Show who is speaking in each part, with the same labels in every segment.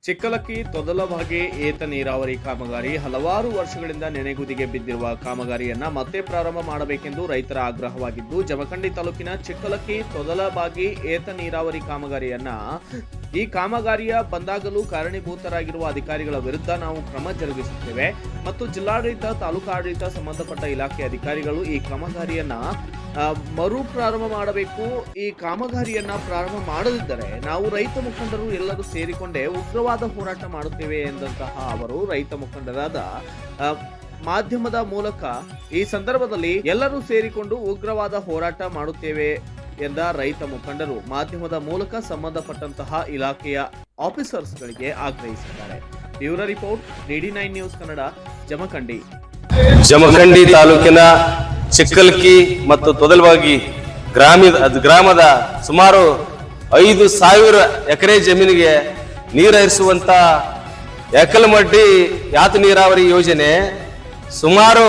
Speaker 1: ಚಿಕ್ಕಲಕ್ಕಿ ತೊದಲಬಾಗಿ ಏತ ನೀರಾವರಿ ಕಾಮಗಾರಿ ಹಲವಾರು ವರ್ಷಗಳಿಂದ ನೆನೆಗುದಿಗೆ ಬಿದ್ದಿರುವ ಕಾಮಗಾರಿಯನ್ನ ಮತ್ತೆ ಪ್ರಾರಂಭ ಮಾಡಬೇಕೆಂದು ರೈತರ ಆಗ್ರಹವಾಗಿದ್ದು, ಜಮಖಂಡಿ ತಾಲೂಕಿನ ಚಿಕ್ಕಲಕ್ಕಿ ತೊದಲಬಾಗಿ ಏತ ನೀರಾವರಿ ಕಾಮಗಾರಿಯನ್ನ ಈ ಕಾಮಗಾರಿಯ ಬಂದಾಗಲೂ ಕಾರಣೀಭೂತರಾಗಿರುವ ಅಧಿಕಾರಿಗಳ ವಿರುದ್ಧ ನಾವು ಕ್ರಮ ಜರುಗಿಸುತ್ತೇವೆ ಮತ್ತು ಜಿಲ್ಲಾಡಳಿತ, ತಾಲೂಕಾಡಳಿತ, ಸಂಬಂಧಪಟ್ಟ ಇಲಾಖೆ ಅಧಿಕಾರಿಗಳು ಈ ಕಾಮಗಾರಿಯನ್ನ ಮರು ಪ್ರಾರಂಭ ಮಾಡಬೇಕು. ಈ ಕಾಮಗಾರಿಯನ್ನ ಪ್ರಾರಂಭ ಮಾಡದಿದ್ದರೆ ನಾವು ರೈತ ಮುಖಂಡರು ಎಲ್ಲರೂ ಸೇರಿಕೊಂಡೇ ಉಗ್ರವಾದ ಹೋರಾಟ ಮಾಡುತ್ತೇವೆ ಎಂದಂತಹ ಅವರು ರೈತ ಮುಖಂಡರಾದ ಮಾಧ್ಯಮದ ಮೂಲಕ ಈ ಸಂದರ್ಭದಲ್ಲಿ ಎಲ್ಲರೂ ಸೇರಿಕೊಂಡು ಉಗ್ರವಾದ ಹೋರಾಟ ಮಾಡುತ್ತೇವೆ ಎಂದ ರೈತ ಮುಖಂಡರು ಮಾಧ್ಯಮದ ಮೂಲಕ ಸಂಬಂಧಪಟ್ಟಂತಹ ಇಲಾಖೆಯ ಆಫೀಸರ್ಸ್ಗಳಿಗೆ ಆಗ್ರಹಿಸಿದ್ದಾರೆ. Bureau report, DD9 news Kannada,
Speaker 2: Jamkhandi ತಾಲೂಕಿನ ಚಿಕ್ಕಲಕ್ಕಿ ಮತ್ತು ತೊದಲಬಾಗಿ ಗ್ರಾಮದ ಸುಮಾರು 5,000 ಎಕರೆ ಜಮೀನಿಗೆ ನೀರರಿಸುವಂತ ಏಕಲಮಡ್ಡಿ ಯಾತ ನೀರಾವರಿ ಯೋಜನೆ ಸುಮಾರು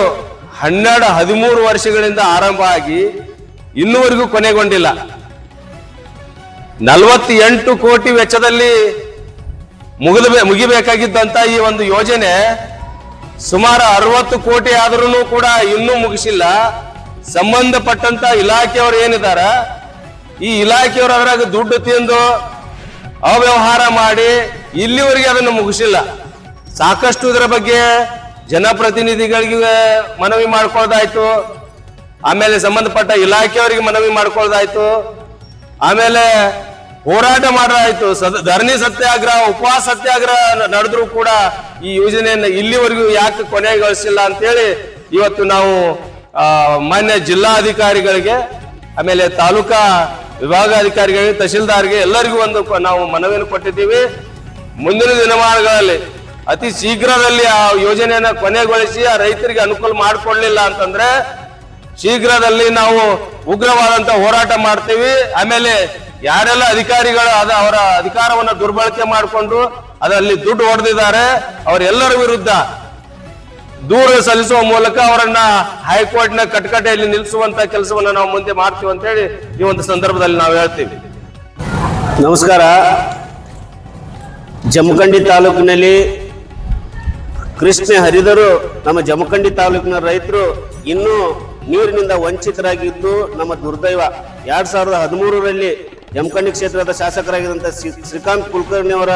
Speaker 2: 12-13 ವರ್ಷಗಳಿಂದ ಆರಂಭ ಆಗಿ ಇನ್ನೂವರೆಗೂ ಕೊನೆಗೊಂಡಿಲ್ಲ. 48 ಕೋಟಿ ವೆಚ್ಚದಲ್ಲಿ ಮುಗಿಬೇಕಾಗಿದ್ದಂತ ಈ ಒಂದು ಯೋಜನೆ ಸುಮಾರು 60 ಕೋಟಿ ಆದ್ರೂ ಕೂಡ ಇನ್ನೂ ಮುಗಿಸಿಲ್ಲ. ಸಂಬಂಧಪಟ್ಟಂತ ಇಲಾಖೆಯವರು ಏನಿದಾರ, ಈ ಇಲಾಖೆಯವರು ಅದರಾಗ ದುಡ್ಡು ತಿಂದು ಅವ್ಯವಹಾರ ಮಾಡಿ ಇಲ್ಲಿವರೆಗೆ ಅದನ್ನು ಮುಗಿಸಿಲ್ಲ. ಸಾಕಷ್ಟು ಇದರ ಬಗ್ಗೆ ಜನಪ್ರತಿನಿಧಿಗಳಿಗೆ ಮನವಿ ಮಾಡ್ಕೊಳ್ಳೋದಾಯ್ತು, ಆಮೇಲೆ ಸಂಬಂಧಪಟ್ಟ ಇಲಾಖೆಯವರಿಗೆ ಮನವಿ ಮಾಡ್ಕೊಳ್ಳೋದಾಯ್ತು, ಆಮೇಲೆ ಹೋರಾಟ ಮಾಡೋದಾಯ್ತು, ಧರಣಿ ಸತ್ಯಾಗ್ರಹ, ಉಪವಾಸ ಸತ್ಯಾಗ್ರಹ ನಡೆದ್ರು ಕೂಡ ಈ ಯೋಜನೆಯನ್ನು ಇಲ್ಲಿವರೆಗೂ ಯಾಕೆ ಕೊನೆಗೊಳಿಸಿಲ್ಲ ಅಂತೇಳಿ ಇವತ್ತು ನಾವು ಮಾನ್ಯ ಜಿಲ್ಲಾಧಿಕಾರಿಗಳಿಗೆ, ಆಮೇಲೆ ತಾಲೂಕಾ ವಿಭಾಗಾಧಿಕಾರಿಗಳಿಗೆ, ತಹಶೀಲ್ದಾರ್ಗೆ ಎಲ್ಲರಿಗೂ ನಾವು ಮನವಿಯನ್ನು ಕೊಟ್ಟಿದ್ದೀವಿ. ಮುಂದಿನ ದಿನಮಾನಗಳಲ್ಲಿ ಅತಿ ಶೀಘ್ರದಲ್ಲಿ ಆ ಯೋಜನೆಯನ್ನ ಕೊನೆಗೊಳಿಸಿ ಆ ರೈತರಿಗೆ ಅನುಕೂಲ ಮಾಡಿಕೊಡ್ಲಿಲ್ಲ ಅಂತಂದ್ರೆ ಶೀಘ್ರದಲ್ಲಿ ನಾವು ಉಗ್ರವಾದಂತ ಹೋರಾಟ ಮಾಡ್ತೀವಿ. ಆಮೇಲೆ ಯಾರೆಲ್ಲ ಅಧಿಕಾರಿಗಳು ಅವರ ಅಧಿಕಾರವನ್ನ ದುರ್ಬಳಕೆ ಮಾಡಿಕೊಂಡು ಅದರಲ್ಲಿ ದುಡ್ಡು ಹೊಡೆದಿದ್ದಾರೆ ಅವರೆಲ್ಲರ ವಿರುದ್ಧ ದೂರು ಸಲ್ಲಿಸುವ ಮೂಲಕ ಅವರನ್ನ ಹೈಕೋರ್ಟ್ ನ ಕಟಕಟೆಯಲ್ಲಿ ನಿಲ್ಲಿಸುವಂತ ಕೆಲಸವನ್ನ ನಾವು ಮುಂದೆ ಮಾಡ್ತೀವಿ ಅಂತ ಹೇಳಿ ಈ ಒಂದು ಸಂದರ್ಭದಲ್ಲಿ ನಾವು ಹೇಳ್ತೀವಿ.
Speaker 3: ನಮಸ್ಕಾರ. ಜಮಖಂಡಿ ತಾಲೂಕಿನಲ್ಲಿ ಕೃಷ್ಣ ಹರಿದರು ನಮ್ಮ ಜಮಖಂಡಿ ತಾಲೂಕಿನ ರೈತರು ಇನ್ನೂ ನೀರಿನಿಂದ ವಂಚಿತರಾಗಿದ್ದು ನಮ್ಮ ದುರ್ದೈವ. 2013ರಲ್ಲಿ ಜಮಖಂಡಿ ಕ್ಷೇತ್ರದ ಶಾಸಕರಾಗಿದ್ದಂಥ ಶ್ರೀಕಾಂತ್ ಕುಲಕರ್ಣಿ ಅವರ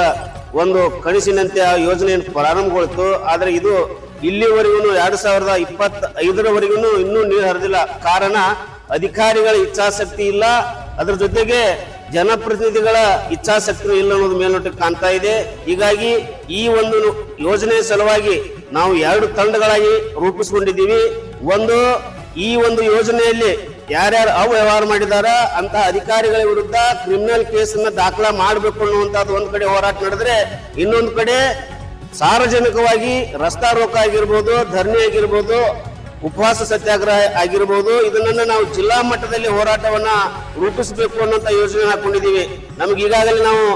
Speaker 3: ಒಂದು ಕನಸಿನಂತೆ ಆ ಯೋಜನೆಯನ್ನು ಪ್ರಾರಂಭಗೊಳಿತು. ಆದರೆ ಇದು ಇಲ್ಲಿವರೆಗೂ 2025ರವರೆಗೂ ಇನ್ನೂ ನೀರು ಹರಿದಿಲ್ಲ. ಕಾರಣ ಅಧಿಕಾರಿಗಳ ಇಚ್ಛಾಶಕ್ತಿ ಇಲ್ಲ, ಅದರ ಜೊತೆಗೆ ಜನಪ್ರತಿನಿಧಿಗಳ ಇಚ್ಛಾಶಕ್ತಿ ಇಲ್ಲ ಅನ್ನೋದು ಮೇಲ್ನೋಟಕ್ಕೆ ಕಾಣ್ತಾ ಇದೆ. ಹೀಗಾಗಿ ಈ ಒಂದು ಯೋಜನೆ ಸಲುವಾಗಿ ನಾವು 2 ತಂಡಗಳಾಗಿ ರೂಪಿಸಿಕೊಂಡಿದ್ದೀವಿ. ಒಂದು, ಈ ಒಂದು ಯೋಜನೆಯಲ್ಲಿ ಯಾರ್ಯಾರು ಅವ್ಯವಹಾರ ಮಾಡಿದಾರ ಅಂತ ಅಧಿಕಾರಿಗಳ ವಿರುದ್ಧ ಕ್ರಿಮಿನಲ್ ಕೇಸನ್ನ ದಾಖಲಾ ಮಾಡಬೇಕು ಅನ್ನುವಂಥದ್ದು ಒಂದು ಕಡೆ ಹೋರಾಟ ನಡೆದ್ರೆ, ಇನ್ನೊಂದು ಕಡೆ ಸಾರ್ವಜನಿಕವಾಗಿ ರಸ್ತಾ ರೋಕ ಆಗಿರ್ಬೋದು, ಧರಣಿ ಆಗಿರ್ಬೋದು, ಉಪವಾಸ ಸತ್ಯಾಗ್ರಹ ಆಗಿರ್ಬೋದು, ಇದನ್ನ ನಾವು ಜಿಲ್ಲಾ ಮಟ್ಟದಲ್ಲಿ ಹೋರಾಟವನ್ನ ರೂಪಿಸಬೇಕು ಅನ್ನೋಂಥ ಯೋಜನೆ ಹಾಕೊಂಡಿದ್ದೀವಿ. ನಮ್ಗೆ ಈಗಾಗಲೇ ನಾವು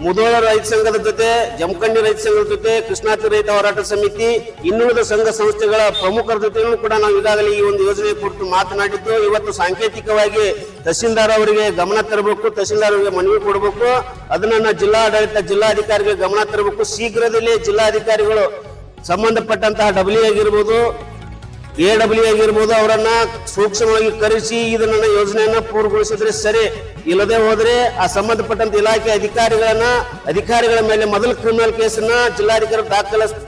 Speaker 3: ಮುಧೋಳ ರೈತ ಸಂಘದ ಜೊತೆ, ಜಮಖಂಡಿ ರೈತ ಸಂಘದ ಜೊತೆ, ಕೃಷ್ಣಾತಿ ರೈತ ಹೋರಾಟ ಸಮಿತಿ, ಇನ್ನುಳಿದ ಸಂಘ ಸಂಸ್ಥೆಗಳ ಪ್ರಮುಖರ ಜೊತೆಯೂ ಕೂಡ ನಾವು ಈಗಾಗಲೇ ಈ ಒಂದು ಯೋಜನೆ ಕುರಿತು ಮಾತನಾಡಿದ್ದು, ಇವತ್ತು ಸಾಂಕೇತಿಕವಾಗಿ ತಹಶೀಲ್ದಾರ್ ಅವರಿಗೆ ಗಮನ ತರಬೇಕು, ತಹಶೀಲ್ದಾರ್ ಅವರಿಗೆ ಮನವಿ ಕೊಡಬೇಕು, ಅದನ್ನ ಜಿಲ್ಲಾಡಳಿತ, ಜಿಲ್ಲಾಧಿಕಾರಿಗೆ ಗಮನ ತರಬೇಕು. ಶೀಘ್ರದಲ್ಲೇ ಜಿಲ್ಲಾಧಿಕಾರಿಗಳು ಸಂಬಂಧಪಟ್ಟಂತಹ ಡಬ್ಲ್ಯೂ ಆಗಿರ್ಬೋದು, AW ಆಗಿರ್ಬೋದು, ಅವರನ್ನ ಸೂಕ್ಷ್ಮವಾಗಿ ಕರೆಸಿ ಇದನ್ನ ಯೋಜನೆಯನ್ನ ಪೂರ್ಣಗೊಳಿಸಿದ್ರೆ ಸರಿ. ಇಲ್ಲದೆ ಹೋದ್ರೆ ಆ ಸಂಬಂಧಪಟ್ಟಂತ ಇಲಾಖೆ ಅಧಿಕಾರಿಗಳ ಮೇಲೆ ಮೊದಲು ಕ್ರಿಮಿನಲ್ ಕೇಸನ್ನ ಜಿಲ್ಲಾಧಿಕಾರಿ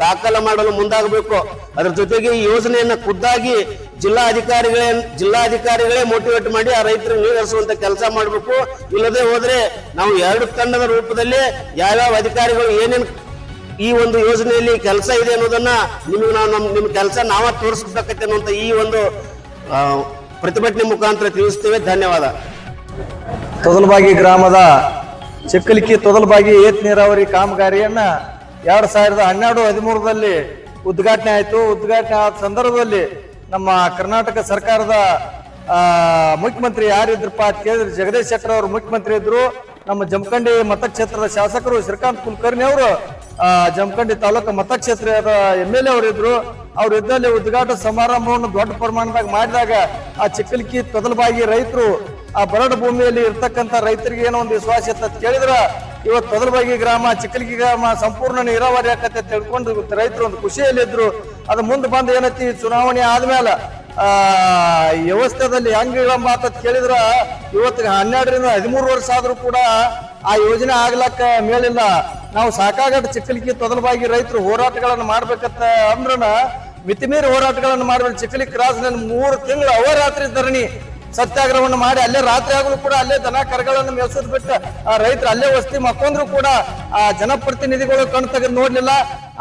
Speaker 3: ದಾಖಲ ಮಾಡಲು ಮುಂದಾಗಬೇಕು. ಅದರ ಜೊತೆಗೆ ಈ ಯೋಜನೆಯನ್ನ ಖುದ್ದಾಗಿ ಜಿಲ್ಲಾಧಿಕಾರಿಗಳೇ ಮೋಟಿವೇಟ್ ಮಾಡಿ ಆ ರೈತರಿಗೆ ನೀರು ಹರಿಸುವಂತ ಕೆಲಸ ಮಾಡಬೇಕು. ಇಲ್ಲದೆ ಹೋದ್ರೆ ನಾವು 2 ತಂಡದ ರೂಪದಲ್ಲಿ ಯಾವ್ಯಾವ ಅಧಿಕಾರಿಗಳು ಏನೇನು ಈ ಒಂದು ಯೋಜನೆಯಲ್ಲಿ ಕೆಲಸ ಇದೆ ಅನ್ನೋದನ್ನ ನಿಮ್ ಕೆಲಸ ನಾವ ತೋರಿಸ್ಬೇಕತ್ತೆ ಅನ್ನುವಂತ ಈ ಒಂದು ಪ್ರತಿಭಟನೆ ಮುಖಾಂತರ ತಿಳಿಸ್ತೇವೆ. ಧನ್ಯವಾದ.
Speaker 4: ತೊದಲಬಾಗಿ ಗ್ರಾಮದ ಚಿಕ್ಕಲಕ್ಕಿ ತೊದಲಬಾಗಿ ಏತ ನೀರಾವರಿ ಕಾಮಗಾರಿಯನ್ನ 2012-13ರಲ್ಲಿ ಉದ್ಘಾಟನೆ ಆಯಿತು. ಉದ್ಘಾಟನೆ ಆದ ಸಂದರ್ಭದಲ್ಲಿ ನಮ್ಮ ಕರ್ನಾಟಕ ಸರ್ಕಾರದ ಮುಖ್ಯಮಂತ್ರಿ ಯಾರಿದ್ರಪ್ಪ ಅಂತ ಕೇಳಿದ್ರೆ ಜಗದೀಶ್ ಶೆಟ್ಟರ್ ಅವರು ಮುಖ್ಯಮಂತ್ರಿ ಇದ್ರು. ನಮ್ಮ ಜಮಖಂಡಿ ಮತಕ್ಷೇತ್ರದ ಶಾಸಕರು ಶ್ರೀಕಾಂತ್ ಕುಲಕರ್ಣಿ ಅವರು ಜಮಖಂಡಿ ತಾಲೂಕು ಮತಕ್ಷೇತ್ರದ MLA ಅವರಿದ್ರು. ಅವ್ರ ಇದ್ದಲ್ಲಿ ಉದ್ಘಾಟನಾ ಸಮಾರಂಭವನ್ನು ದೊಡ್ಡ ಪ್ರಮಾಣದಾಗ ಮಾಡಿದಾಗ ಆ ಚಿಕ್ಕಲಕ್ಕಿ ತೊದಲಬಾಗಿ ರೈತರು ಆ ಬರಡು ಭೂಮಿಯಲ್ಲಿ ಇರ್ತಕ್ಕಂಥ ರೈತರಿಗೆ ಏನೋ ಒಂದು ವಿಶ್ವಾಸ ಇತ್ತ ಕೇಳಿದ್ರ ಇವತ್ತು ತೊದಲಬಾಗಿ ಗ್ರಾಮ, ಚಿಕ್ಕಲಗಿ ಗ್ರಾಮ ಸಂಪೂರ್ಣ ನೀರಾವರಿ ಆಕತ್ತೆ ತಿಳ್ಕೊಂಡು ರೈತರು ಒಂದು ಖುಷಿಯಲ್ಲಿದ್ರು. ಅದು ಮುಂದೆ ಬಂದು ಏನೈತಿ, ಚುನಾವಣೆ ಆದ್ಮೇಲೆ ವ್ಯವಸ್ಥೆದಲ್ಲಿ ಹೆಂಗ್ ವಿಳಂಬ ಅಂತ ಕೇಳಿದ್ರ ಇವತ್ತಿಗೆ 12 ರಿಂದ 13 ವರ್ಷ ಆದ್ರೂ ಕೂಡ ಆ ಯೋಜನೆ ಆಗ್ಲಕ್ಕ ಮೇಲಿಲ್ಲ. ನಾವು ಸಾಕಾಗಟ್ಟು ಚಿಕ್ಕಲಗಿ ತೊದಲಬಾಗಿ ರೈತರು ಹೋರಾಟಗಳನ್ನು ಮಾಡ್ಬೇಕಂತ ಅಂದ್ರನ ಮಿತಿಮೀರಿ ಹೋರಾಟಗಳನ್ನು ಮಾಡ್ಬೇಕು. ಚಿಕ್ಕಲಗಿ ಕ್ರಾಸ್ನಲ್ಲಿ 3 ತಿಂಗಳು ಅಹೋರಾತ್ರಿ ಧರಣಿ ಸತ್ಯಾಗ್ರಹವನ್ನು ಮಾಡಿ ಅಲ್ಲೇ ರಾತ್ರಿ ಆಗಲು ಕೂಡ ಅಲ್ಲೇ ದನ ಕರುಗಳನ್ನು ಮೇಲ್ಸೋದ್ ಬಿಟ್ಟು ರೈತರು ಅಲ್ಲೇ ವಸ್ತಿ ಮಕ್ಕೊಂಡ್ರು ಕೂಡ ಆ ಜನಪ್ರತಿನಿಧಿಗಳು ಕಣ್ ತೆಗೆದು ನೋಡ್ಲಿಲ್ಲ,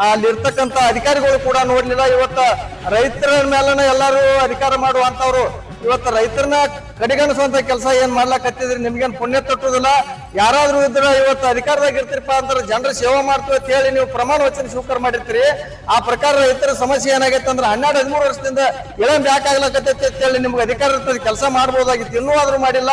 Speaker 4: ಅಲ್ಲಿರ್ತಕ್ಕಂಥ ಅಧಿಕಾರಿಗಳು ಕೂಡ ನೋಡ್ಲಿಲ್ಲ. ಇವತ್ತ ರೈತರ ಮೇಲನ ಎಲ್ಲಾರು ಅಧಿಕಾರ ಮಾಡುವಂತವ್ರು ಇವತ್ತು ರೈತರನ್ನ ಕಡೆಗಣಿಸುವಂತ ಕೆಲಸ ಏನ್ ಮಾಡ್ಲಾಕತ್ತಿದ್ರಿ, ನಿಮ್ಗೇನ್ ಪುಣ್ಯ ತಟ್ಟುದಿಲ್ಲ. ಯಾರಾದ್ರೂ ಇದ್ರ ಇವತ್ತು ಅಧಿಕಾರದಾಗ ಇರ್ತೀರಪ್ಪ ಅಂತಾರೆ, ಜನರ ಸೇವೆ ಮಾಡ್ತೀವಿ ಅಂತ ಹೇಳಿ ನೀವು ಪ್ರಮಾಣ ವಚನ ಸ್ವೀಕಾರ ಮಾಡಿರ್ತೀರಿ. ಆ ಪ್ರಕಾರ ರೈತರ ಸಮಸ್ಯೆ ಏನಾಗೈತೆ ಅಂದ್ರೆ 12-13 ವರ್ಷದಿಂದ ಇಳಂಬ ಯಾಕಾಗ್ಲಾಕತ್ತೈತಿ ಅಂತ ಹೇಳಿ ನಿಮ್ಗೆ ಅಧಿಕಾರ ಇರ್ತದೆ, ಕೆಲಸ ಮಾಡ್ಬೋದಾಗಿತ್ತು, ಇನ್ನೂ ಆದ್ರೂ ಮಾಡಿಲ್ಲ.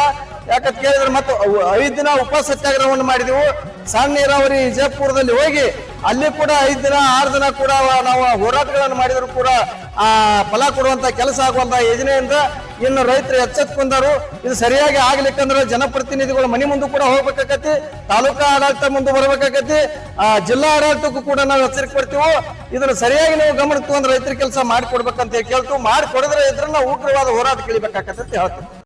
Speaker 4: ಯಾಕಂತ ಕೇಳಿದ್ರೆ ಮತ್ತೆ 5 ದಿನ ಉಪ ಸತ್ಯಾಗ್ರಹವನ್ನು ಮಾಡಿದೆವು. ಸಣ್ಣ ನೀರಾವರಿ ವಿಜಯಪುರದಲ್ಲಿ ಹೋಗಿ ಅಲ್ಲಿ ಕೂಡ 5 ದಿನ 6 ದಿನ ಕೂಡ ನಾವು ಹೋರಾಟಗಳನ್ನು ಮಾಡಿದ್ರು ಕೂಡ ಆ ಫಲ ಕೊಡುವಂತ ಕೆಲಸ ಆಗುವಂತ ಯೋಜನೆಯಿಂದ ಇನ್ನು ರೈತರು ಎಚ್ಚೆತ್ಕೊಂಡರು. ಇದು ಸರಿಯಾಗಿ ಆಗ್ಲಿಕ್ಕಂದ್ರೆ ಜನಪ್ರತಿನಿಧಿಗಳು ಮನೆ ಮುಂದೆ ಕೂಡ ಹೋಗ್ಬೇಕಾಗತಿ, ತಾಲೂಕಾ ಆಡಳಿತ ಮುಂದೆ ಬರ್ಬೇಕಾಗತಿ, ಜಿಲ್ಲಾ ಆಡಳಿತಕ್ಕೂ ಕೂಡ ನಾವು ಎಚ್ಚರಿಕೆ ಕೊಡ್ತೀವಿ. ಇದನ್ನ ಸರಿಯಾಗಿ ನಾವು ಗಮನ ತಗೊಂಡು ರೈತರ ಕೆಲಸ ಮಾಡಿಕೊಡ್ಬೇಕಂತ ಕೇಳ್ತೀವಿ. ಮಾಡಿಕೊಡಿದ್ರೆ ಇದ್ರನ್ನ ಉಗ್ರವಾದ ಹೋರಾಟ ಕೇಳಿಬೇಕಾಗತ್ತೆ ಅಂತ ಹೇಳ್ತೀವಿ.